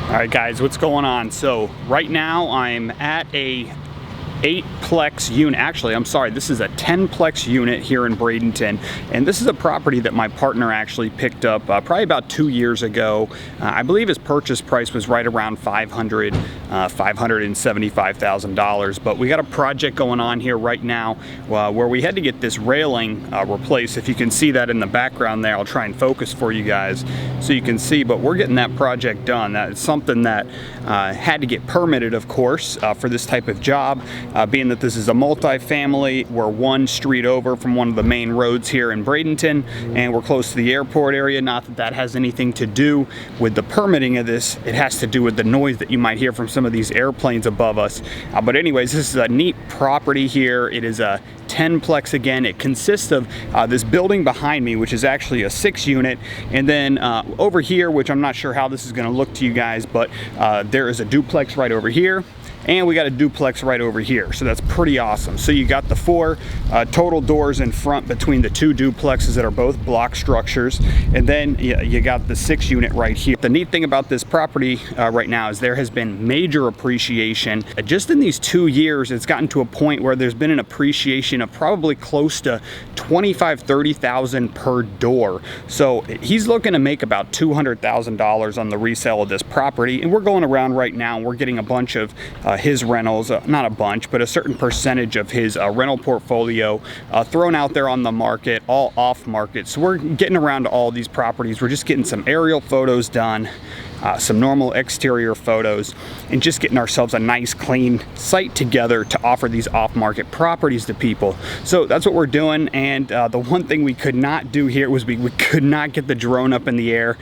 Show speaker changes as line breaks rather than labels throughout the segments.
All right, guys, what's going on? So right now I'm at a 8-plex unit. Actually, I'm sorry, this is a 10-plex unit here in Bradenton, and this is a property that my partner actually picked up probably about 2 years ago. I believe his purchase price was right around $575,000, but we got a project going on here right now where we had to get this railing replaced. If you can see that in the background there, I'll try and focus for you guys so you can see, but we're getting that project done. That is something that had to get permitted, of course, for this type of job. Being that this is a multi-family, we're one street over from one of the main roads here in Bradenton, and we're close to the airport area. Not that that has anything to do with the permitting of this. It has to do with the noise that you might hear from some of these airplanes above us. But anyways, this is a neat property here. It is a 10-plex again. It consists of this building behind me, which is actually a 6-unit, and then over here, which I'm not sure how this is going to look to you guys, but there is a duplex right over here, and we got a duplex right over here. So that's pretty awesome. So you got the 4 total doors in front between the 2 duplexes that are both block structures, and then you got the 6-unit right here. The neat thing about this property right now is there has been major appreciation. Just in these 2 years, it's gotten to a point where there's been an appreciation of probably close to $25,000–$30,000 per door. So he's looking to make about $200,000 on the resale of this property, and we're going around right now and we're getting a bunch of his rentals, not a bunch, but a certain percentage of his rental portfolio thrown out there on the market, all off market. So we're getting around to all these properties. We're just getting some aerial photos done, some normal exterior photos, and just getting ourselves a nice clean site together to offer these off-market properties to people. So that's what we're doing, and the one thing we could not do here was we could not get the drone up in the air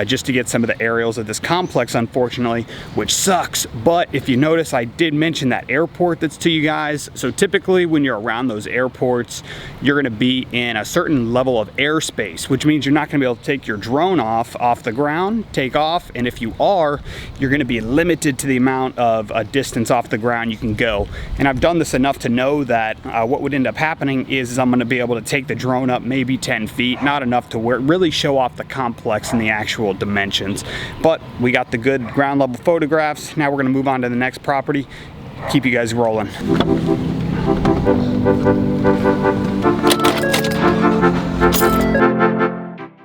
just to get some of the aerials of this complex, unfortunately, which sucks. But if you notice, I did mention that airport that's to you guys. So typically when you're around those airports, you're going to be in a certain level of airspace, which means you're not going to be able to take your drone off the ground, take off, and if you are, you're going to be limited to the amount of distance off the ground you can go. And I've done this enough to know that what would end up happening is I'm going to be able to take the drone up maybe 10 feet, not enough to really show off the complex and the actual dimensions. But we got the good ground level photographs. Now we're going to move on to the next property. Keep you guys rolling.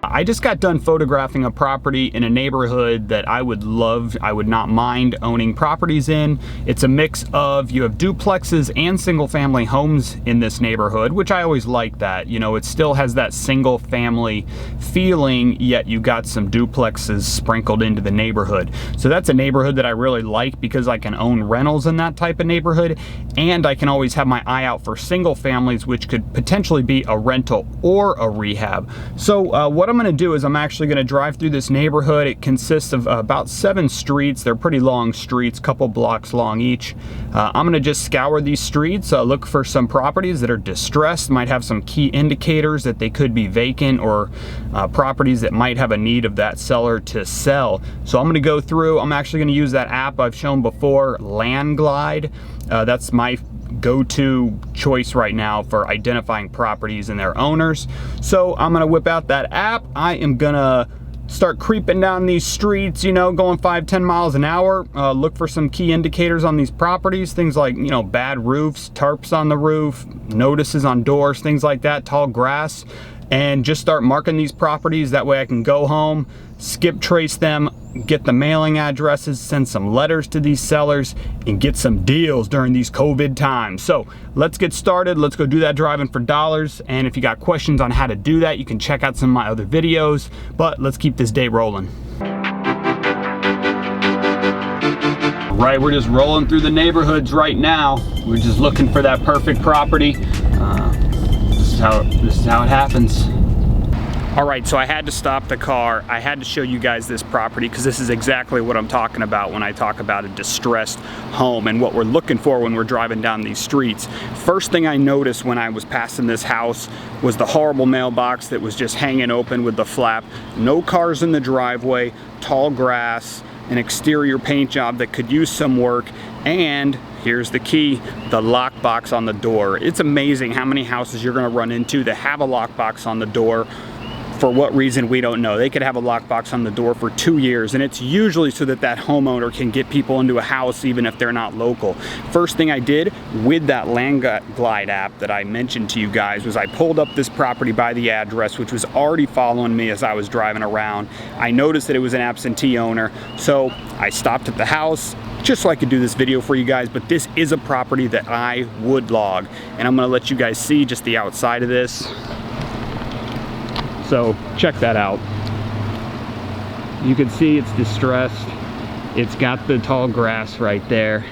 I just got done photographing a property in a neighborhood that I would not mind owning properties in. It's a mix of, you have duplexes and single family homes in this neighborhood, which I always like that. You know, it still has that single family feeling, yet you got some duplexes sprinkled into the neighborhood. So that's a neighborhood that I really like because I can own rentals in that type of neighborhood, and I can always have my eye out for single families, which could potentially be a rental or a rehab. So what I'm going to do is I'm actually going to drive through this neighborhood. It consists of about 7 streets. They're pretty long streets, couple blocks long each. I'm going to just scour these streets, look for some properties that are distressed, might have some key indicators that they could be vacant, or properties that might have a need of that seller to sell. So I'm going to go through. I'm actually going to use that app I've shown before, Landglide. That's my go-to choice right now for identifying properties and their owners. So I'm gonna whip out that app. I am gonna start creeping down these streets, you know, going 5–10 miles an hour. Look for some key indicators on these properties, things like, you know, bad roofs, tarps on the roof, notices on doors, things like that, tall grass, and just start marking these properties. That way I can go home, skip trace them, get the mailing addresses, send some letters to these sellers, and get some deals during these COVID times. So let's get started. Let's go do that driving for dollars. And if you got questions on how to do that, you can check out some of my other videos. But let's keep this day rolling. Right, we're just rolling through the neighborhoods right now. We're just looking for that perfect property. This is how it happens. All right, so I had to stop the car. I had to show you guys this property because this is exactly what I'm talking about when I talk about a distressed home and what we're looking for when we're driving down these streets. First thing I noticed when I was passing this house was the horrible mailbox that was just hanging open with the flap. No cars in the driveway, tall grass, an exterior paint job that could use some work, and here's the key, the lockbox on the door. It's amazing how many houses you're gonna run into that have a lockbox on the door For what reason, we don't know. They could have a lockbox on the door for 2 years, and it's usually so that that homeowner can get people into a house even if they're not local. First thing I did with that Land Glide app that I mentioned to you guys was I pulled up this property by the address, which was already following me as I was driving around. I noticed that it was an absentee owner, so I stopped at the house just so I could do this video for you guys. But this is a property that I would log, and I'm gonna let you guys see just the outside of this. So check that out. You can see it's distressed. It's got the tall grass right there.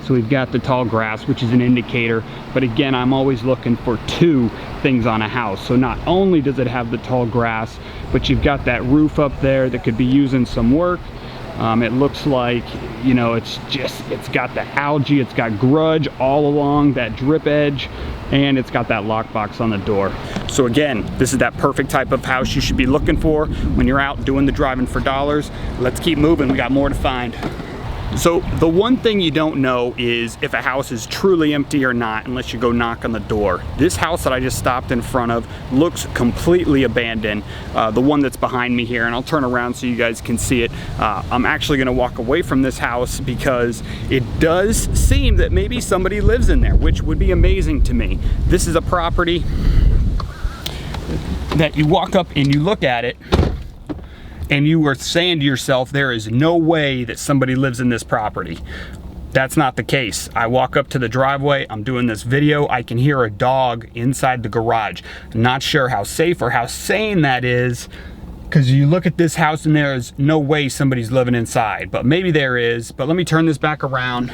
So we've got the tall grass, which is an indicator. But again, I'm always looking for 2 things on a house. So not only does it have the tall grass, but you've got that roof up there that could be using some work. It looks like, you know, it's got the algae, it's got grudge all along that drip edge, and it's got that lockbox on the door. So again, this is that perfect type of house you should be looking for when you're out doing the driving for dollars. Let's keep moving, we got more to find. So the one thing you don't know is if a house is truly empty or not unless you go knock on the door. This house that I just stopped in front of looks completely abandoned. The one that's behind me here, and I'll turn around so you guys can see it. I'm actually gonna walk away from this house because it does seem that maybe somebody lives in there, which would be amazing to me. This is a property that you walk up and you look at it, and you are saying to yourself, there is no way that somebody lives in this property. That's not the case. I walk up to the driveway, I'm doing this video, I can hear a dog inside the garage. Not sure how safe or how sane that is, because you look at this house and there is no way somebody's living inside, but maybe there is. But let me turn this back around,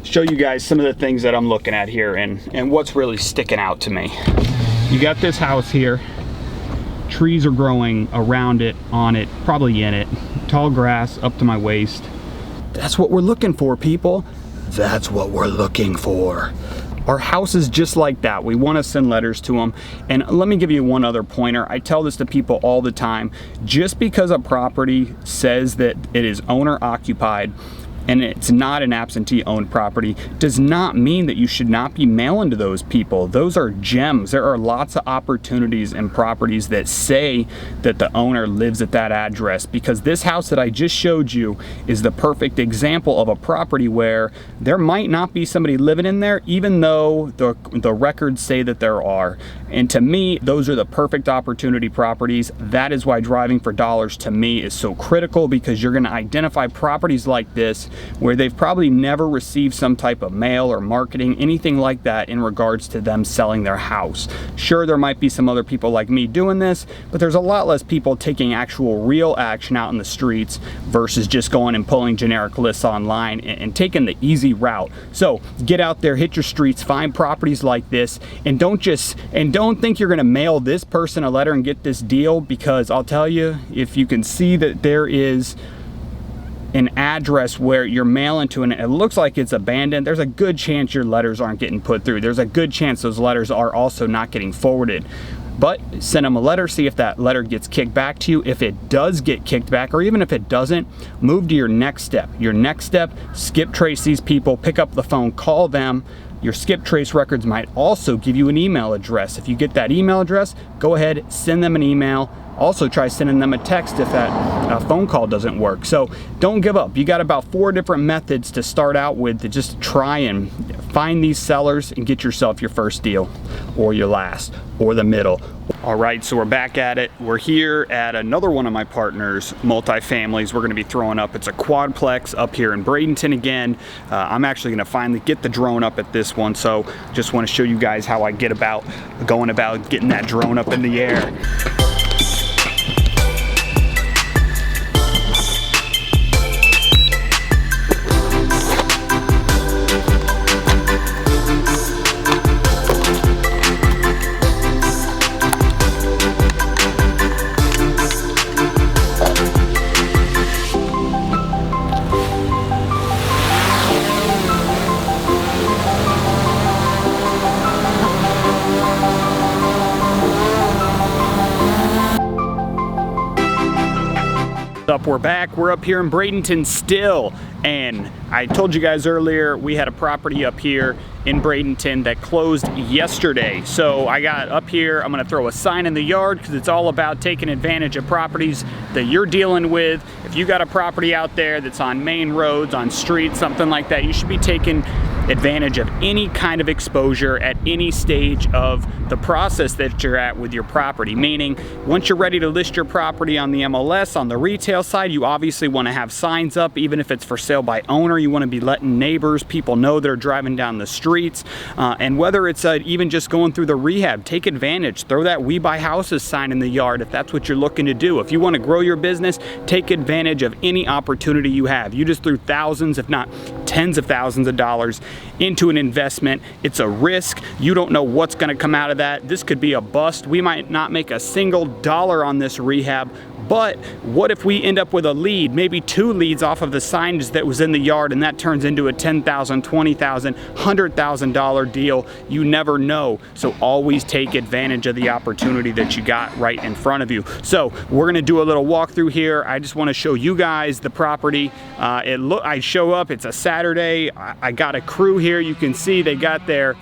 show you guys some of the things that I'm looking at here and what's really sticking out to me. You got this house here. Trees are growing around it, on it, probably in it. Tall grass up to my waist. That's what we're looking for, people. That's what we're looking for. Our house is just like that. We want to send letters to them. And let me give you one other pointer. I tell this to people all the time. Just because a property says that it is owner occupied and it's not an absentee owned property does not mean that you should not be mailing to those people. Those are gems. There are lots of opportunities and properties that say that the owner lives at that address, because this house that I just showed you is the perfect example of a property where there might not be somebody living in there, even though the records say that there are. And to me, those are the perfect opportunity properties. That is why driving for dollars to me is so critical, because you're gonna identify properties like this where they've probably never received some type of mail or marketing, anything like that in regards to them selling their house. Sure, there might be some other people like me doing this, but there's a lot less people taking actual real action out in the streets versus just going and pulling generic lists online and taking the easy route. So get out there, hit your streets, find properties like this, and don't think you're gonna mail this person a letter and get this deal, because I'll tell you, if you can see that there is an address where you're mailing to and it looks like it's abandoned, there's a good chance your letters aren't getting put through. There's a good chance those letters are also not getting forwarded. But send them a letter, see if that letter gets kicked back to you. If it does get kicked back, or even if it doesn't, move to your next step. Your next step, skip trace these people, pick up the phone, call them. Your skip trace records might also give you an email address. If you get that email address, go ahead, send them an email. Also try sending them a text if that phone call doesn't work. So don't give up. You got about 4 different methods to start out with to just try and find these sellers and get yourself your first deal, or your last, or the middle. All right, so we're back at it. We're here at another one of my partners' multifamilies we're gonna be throwing up. It's a quadplex up here in Bradenton again. I'm actually gonna finally get the drone up at this one, so just wanna show you guys how I going about getting that drone up in the air. We're back. We're up here in Bradenton still. And I told you guys earlier, we had a property up here in Bradenton that closed yesterday. So I got up here, I'm gonna throw a sign in the yard because it's all about taking advantage of properties that you're dealing with. If you got a property out there that's on main roads, on streets, something like that, you should be taking advantage of any kind of exposure at any stage of the process that you're at with your property. Meaning, once you're ready to list your property on the MLS, on the retail side, you obviously want to have signs up, even if it's for sale by owner. You want to be letting neighbors, people know they're driving down the streets. And whether it's even just going through the rehab, take advantage. Throw that "We Buy Houses" sign in the yard if that's what you're looking to do. If you want to grow your business, take advantage of any opportunity you have. You just threw thousands, if not tens of thousands of dollars into an investment. It's a risk. You don't know what's going to come out of that. This could be a bust. We might not make a single dollar on this rehab, but what if we end up with a lead, maybe 2 leads off of the signage that was in the yard, and that turns into a $10,000, $20,000, $100,000 deal? You never know. So always take advantage of the opportunity that you got right in front of you. So we're gonna do a little walkthrough here. I just wanna show you guys the property. I show up, it's a Saturday. I got a crew here. You can see they got their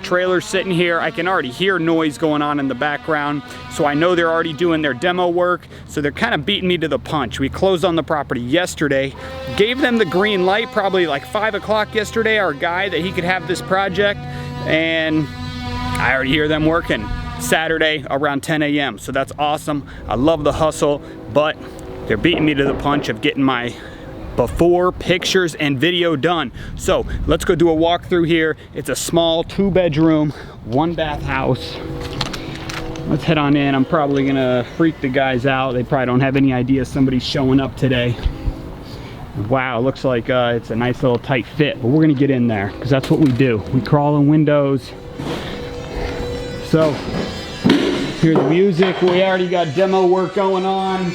trailers sitting here. I can already hear noise going on in the background, so I know they're already doing their demo work. So they're kind of beating me to the punch. We closed on the property yesterday, gave them the green light probably like 5 o'clock yesterday, our guy, that he could have this project, and I already hear them working Saturday around 10 a.m. So that's awesome. I love the hustle, but they're beating me to the punch of getting my before pictures and video done. So let's go do a walkthrough here. It's a small 2-bedroom, 1-bath house. Let's head on in. I'm probably gonna freak the guys out. They probably don't have any idea somebody's showing up today. Wow, looks like it's a nice little tight fit, but we're gonna get in there because that's what we do. We crawl in windows. So hear the music. We already got demo work going on.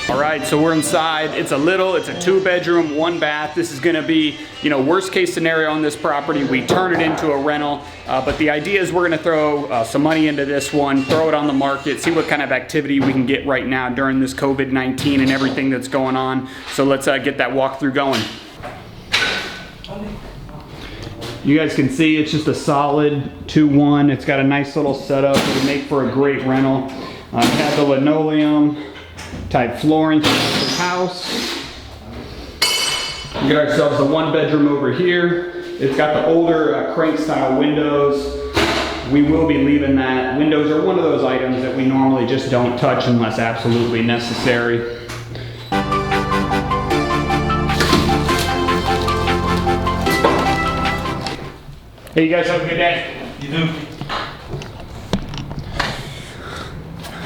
All right, so we're inside. It's a 2-bedroom, 1-bath. This is gonna be, worst case scenario on this property. We turn it into a rental, but the idea is we're gonna throw some money into this one, throw it on the market, see what kind of activity we can get right now during this COVID-19 and everything that's going on. So let's get that walkthrough going. You guys can see it's just a solid 2-1. It's got a nice little setup. It'll make for a great rental. It has the linoleum type flooring throughout the house. We got ourselves a 1-bedroom over here. It's got the older crank style windows. We will be leaving that. Windows are one of those items that we normally just don't touch unless absolutely necessary. Hey, you guys have a good day. You too.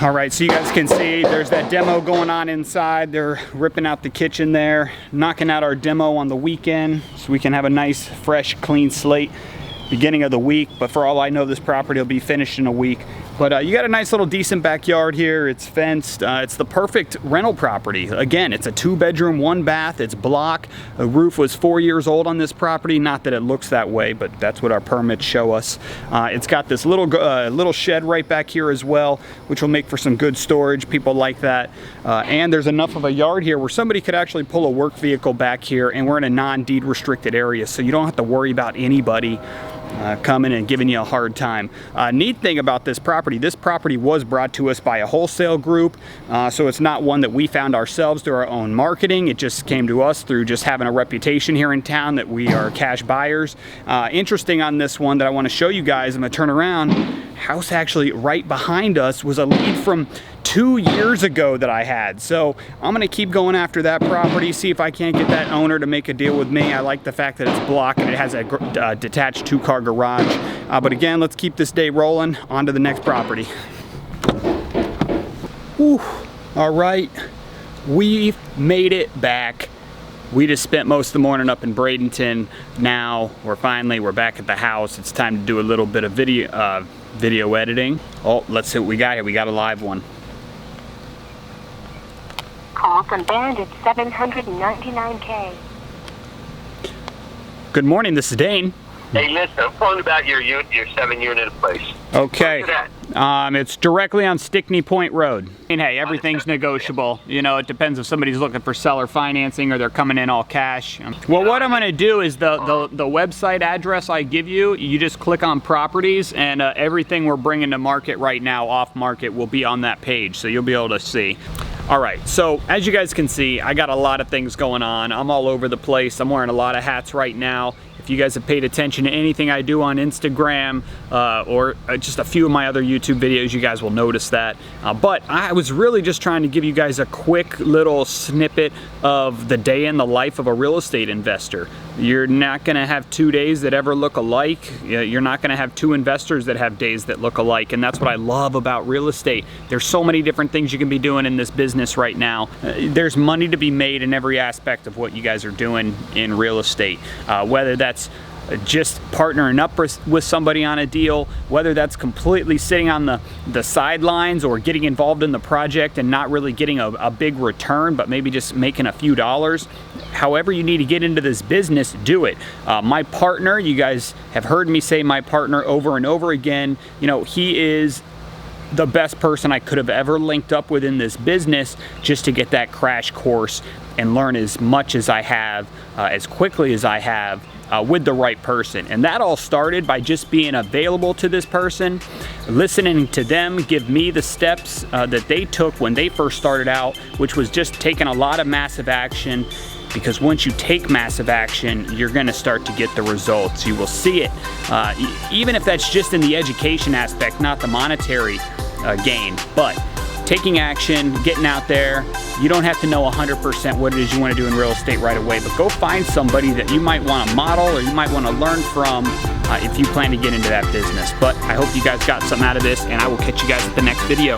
All right, so you guys can see there's that demo going on inside. They're ripping out the kitchen there, knocking out our demo on the weekend so we can have a nice, fresh, clean slate beginning of the week. But for all I know, this property will be finished in a week. But you got a nice little decent backyard here. It's fenced. It's the perfect rental property. Again, it's a 2-bedroom, 1-bath. It's block. The roof was 4 years old on this property. Not that it looks that way, but that's what our permits show us. It's got this little shed right back here as well, which will make for some good storage. People like that. And there's enough of a yard here where somebody could actually pull a work vehicle back here, and we're in a non-deed restricted area, so you don't have to worry about anybody coming and giving you a hard time. Neat thing about this property was brought to us by a wholesale group, so it's not one that we found ourselves through our own marketing. It just came to us through just having a reputation here in town that we are cash buyers. Interesting on this one that I want to show you guys, I'm gonna turn around. House actually right behind us was a lead from 2 years ago that I had. So I'm gonna keep going after that property, see if I can't get that owner to make a deal with me. I like the fact that it's block and it has a detached 2-car garage. But again, let's keep this day rolling. On to the next property. Whew. All right, we've made it back. We just spent most of the morning up in Bradenton. Now we're back at the house. It's time to do a little bit of video editing. Oh, let's see what we got here. We got a live one.
Call from Bandit 799K.
Good morning, this is Dane.
Hey, listen, I'm calling about your 7-unit place.
Okay. It's directly on Stickney Point Road. And hey, everything's negotiable. You know, it depends if somebody's looking for seller financing or they're coming in all cash. Well, what I'm gonna do is the website address I give you, you just click on properties, and everything we're bringing to market right now, off market, will be on that page, so you'll be able to see. All right, so as you guys can see, I got a lot of things going on. I'm all over the place. I'm wearing a lot of hats right now. If you guys have paid attention to anything I do on Instagram or just a few of my other YouTube videos, you guys will notice that. But I was really just trying to give you guys a quick little snippet of the day in the life of a real estate investor. You're not gonna have 2 days that ever look alike. You're not gonna have 2 investors that have days that look alike, and that's what I love about real estate. There's so many different things you can be doing in this business right now. There's money to be made in every aspect of what you guys are doing in real estate, whether that's just partnering up with somebody on a deal, whether that's completely sitting on the sidelines or getting involved in the project and not really getting a big return, but maybe just making a few dollars. However you need to get into this business, do it. My partner, you guys have heard me say my partner over and over again, you know, he is the best person I could have ever linked up with in this business just to get that crash course and learn as much as I have, as quickly as I have, with the right person. And that all started by just being available to this person, listening to them give me the steps that they took when they first started out, which was just taking a lot of massive action. Because once you take massive action, you're gonna start to get the results. You will see it, even if that's just in the education aspect, not the monetary gain. But taking action, getting out there, you don't have to know 100% what it is you wanna do in real estate right away, but go find somebody that you might wanna model or you might wanna learn from if you plan to get into that business. But I hope you guys got something out of this, and I will catch you guys at the next video.